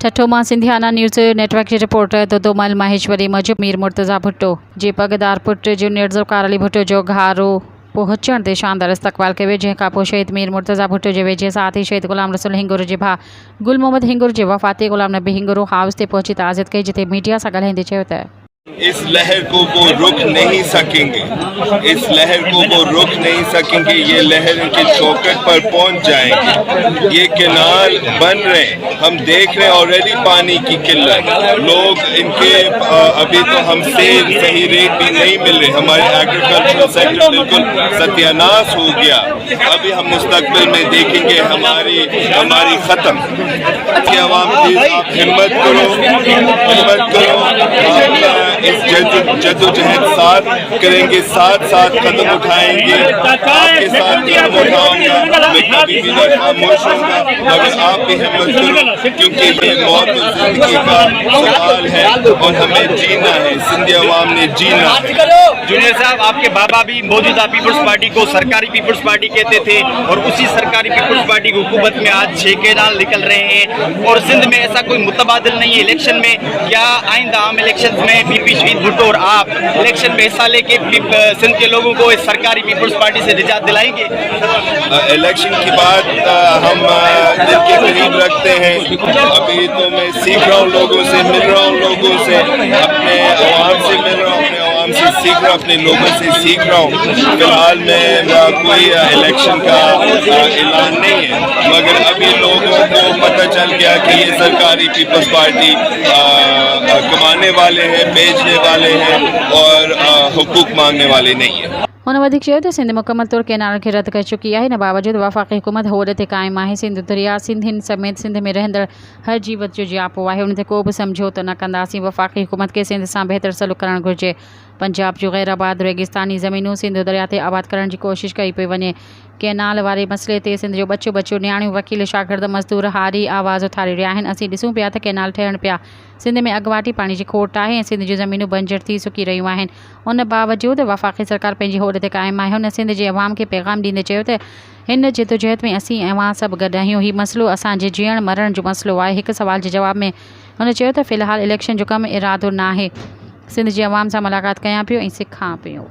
ठठोमा सिंधियाना news network जी reporter दोदोमल Maheshwari Mujib Mir Murtaza Bhutto जे पगदार put junior Zulfikar Ali Bhutto जो घारो पहुंचण ते शानदार इस्तक़बाल कयो, जंहिंखां पोइ शहीद मीर मुर्तज़ा भुट्टो जे वेझे साथी शहीद ग़ुलाम रसूल हिंगुर जे भाउ गुल मोहम्मद हिंगुर जे वफ़ाती ग़ुलाम नबी हिंगुर हाउस ते पहुची ताज़ियत कई, जिते मीडिया सां ॻाल्हाईंदे चयो त इस लहर को वो रुक नहीं सकेंगे, इस लहर को वो रुक नहीं सकेंगे। ये लहर इनके चौखट पर पहुंच जाएंगे। ये किनार बन रहे हैं, हम देख रहे हैं ऑलरेडी पानी की किल्लत। लोग इनके अभी तो हमसे सही रेट भी नहीं मिल रहे। हमारे एग्रीकल्चरल सेक्टर बिल्कुल सत्यानाश हो गया। अभी हम मुस्तकबिल में देखेंगे हमारी खत्म। आवाम आप हिम्मत करो, इस जद्दोजहद साथ करेंगे, साथ कदम उठाएंगे, आपके साथ कदम उठाऊंगा। मैं कभी भी न खामोश होऊंगा, मगर आप भी हिम्मत करो, क्योंकि ये मौत और जिंदगी का सवाल है और हमें जीना है। सिंधी अवाम ने जीना है। जूनियर साहब, आपके बाबा भी मौजूदा पीपल्स पार्टी को सरकारी पीपल्स पार्टी कहते थे और उसी सरकारी पीपल्स पार्टी की हुकूमत में आज 6 कैनाल निकल रहे हैं और सिंध में ऐसा कोई मुतबादिल नहीं है इलेक्शन में। क्या आइंदा आम इलेक्शन में बीपी शहीद भुट्टो और आप इलेक्शन में हिस्सा लेके सिंध के लोगों को इस सरकारी पीपल्स पार्टी से निजात दिलाएंगे? इलेक्शन की बात हम दिल के करीब रखते हैं। अभी तो मैं सीख रहा हूँ, लोगों से मिल रहा हूँ, लोगों से अपने अवाम से मिल रहा हूँ, अपने अवाम से सीख रहा हूँ, अपने लोगों से सीख रहा हूँ। फिलहाल में कोई इलेक्शन का ऐलान नहीं है, मगर अभी लोगों को पता चल गया कि ये सरकारी पीपल्स पार्टी कमाने वाले हैं, बेचने वाले हैं और हुकूक मांगने वाले नहीं है। हुन वधीक चयो त सिंध मुकमल तौर कैनाल खे रद्द करे चुकी आहे। हिन बावजूद वफ़ाक़ी हुकूमत होड़ ते क़ाइमु आहे। सिंध दरिया सिंधियुनि समेत सिंध में रहंदड़ हर जीवत जो जियापो आहे, उन ते को बि समझौतो न कंदासीं। वफ़ाक़ी हुकूमत खे सिंध सां बहितर सलूक करणु घुरिजे। पंजाब जूं गैर आबाद रेगिस्तानी ज़मीनूं सिंध दरिया ते आबाद करण जी कोशिश कई पई वञे। कैनाल वारे मसइले ते सिंध जो बच्चो न्याणियूं वकील शागिर्द मज़दूर हारी आवाज़ उथारे रहिया आहिनि। असीं ॾिसूं पिया त कैनाल ठहण पिया। सिंध में अॻुवाटी पाणी जी खोट आहे ऐं सिंध जूं ज़मीनूं बंजर थी सुकी रहियूं आहिनि। उन बावजूद वफ़ाक़ी सरकार पंहिंजी होड़ ते क़ाइमु आहे। हुन सिंध जे अवाम खे पैगाम ॾींदे चयो त हिन जिदोजहद में असीं ऐं अवां सभु गॾु आहियूं। हीउ मसइलो असांजे जीअण मरण जो मसइलो आहे। हिकु सवाल जे जवाब में हुन चयो त फ़िलहाल इलेक्शन जो कमु इरादो न आहे। सिंध जे अवाम सां मुलाक़ात कयां पियो ऐं सिखां पियो।